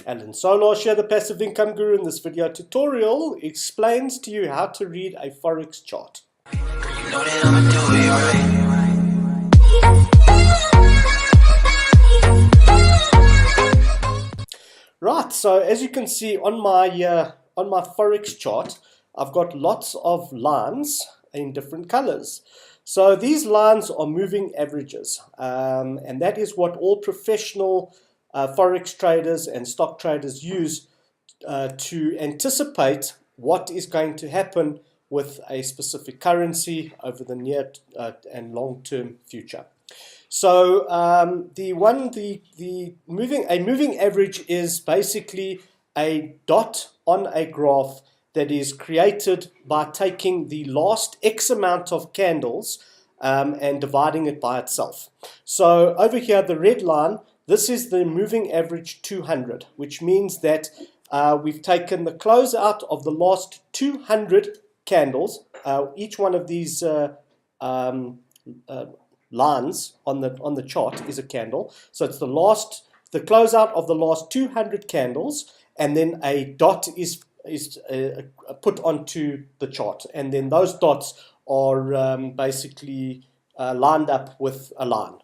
Alan Solarsh here, the Passive Income Guru. In this video tutorial explains to you how to read a forex chart. Right, so as you can see on my forex chart, I've got lots of lines in different colors. So these lines are moving averages, and that is what all professional forex traders and stock traders use to anticipate what is going to happen with a specific currency over the near and long-term future. So a moving average is basically a dot on a graph that is created by taking the last X amount of candles and dividing it by itself. So over here, the red line, this is the moving average 200, which means that we've taken the closeout of the last 200 candles. Each one of these lines on the chart is a candle. So it's the closeout of the last 200 candles, and then a dot is put onto the chart, and then those dots are basically lined up with a line.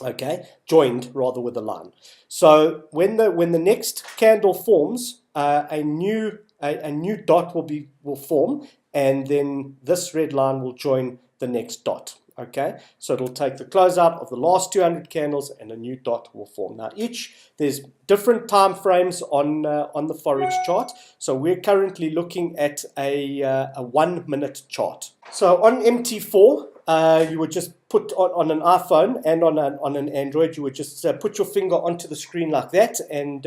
Okay, joined rather with a line. So when the next candle forms, a new dot will form, and then this red line will join the next dot. Okay, so it'll take the closeout of the last 200 candles and a new dot will form. Now there's different time frames on the forex chart. So we're currently looking at a 1 minute chart. So on MT4, you would just put on an iPhone and on an Android, you would just put your finger onto the screen like that, and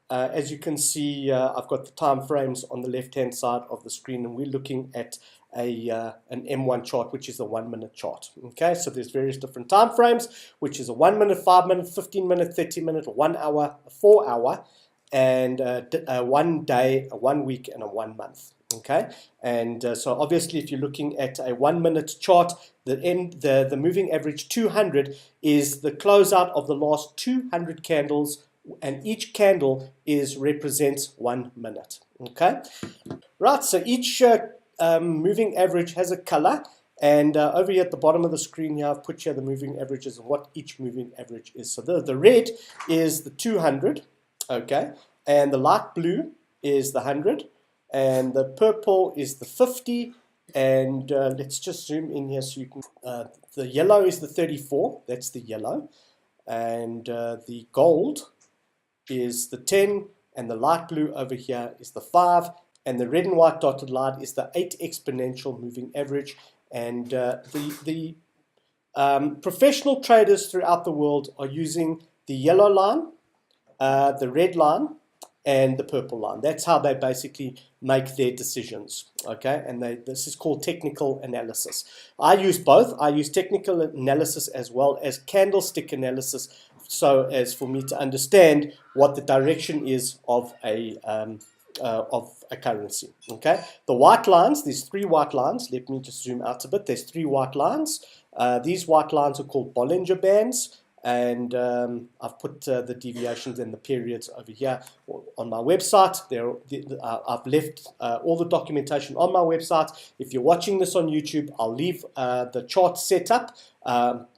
as you can see, I've got the time frames on the left hand side of the screen, and we're looking at an M1 chart, which is a 1 minute chart. Okay, so there's various different time frames, which is a 1 minute, 5 minute, 15 minute, 30 minute, a 1 hour, a 4 hour, and a 1 day, a 1 week, and a 1 month. Okay, and so obviously if you're looking at a 1 minute chart, the moving average 200 is the closeout of the last 200 candles, and each candle represents 1 minute. Okay, right, so each moving average has a color, and over here at the bottom of the screen here, I've put here the moving averages and what each moving average is. So the red is the 200, okay, and the light blue is the 100, and the purple is the 50, and let's just zoom in here so you can, the yellow is the 34, that's the yellow, and the gold is the 10, and the light blue over here is the 5, and the red and white dotted line is the 8 exponential moving average. And the professional traders throughout the world are using the yellow line, the red line, and the purple line. That's how they basically make their decisions. Okay, and this is called technical analysis. I use both. I use technical analysis as well as candlestick analysis, so as for me to understand what the direction is of a currency. Okay, the white lines, there's 3 white lines. Let me just zoom out a bit. There's 3 white lines. These white lines are called Bollinger Bands, and I've put the deviations and the periods over here on my website. I've left all the documentation on my website. If you're watching this on YouTube, I'll leave the chart set up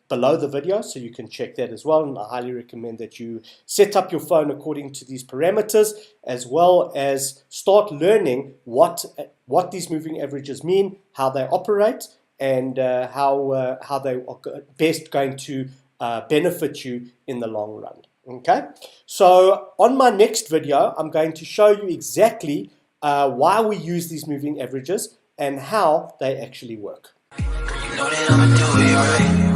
below the video, so you can check that as well, and I highly recommend that you set up your phone according to these parameters, as well as start learning what these moving averages mean, how they operate, and how they are best going to benefit you in the long run. Okay, so on my next video, I'm going to show you exactly why we use these moving averages and how they actually work. You know that I'ma do it, right?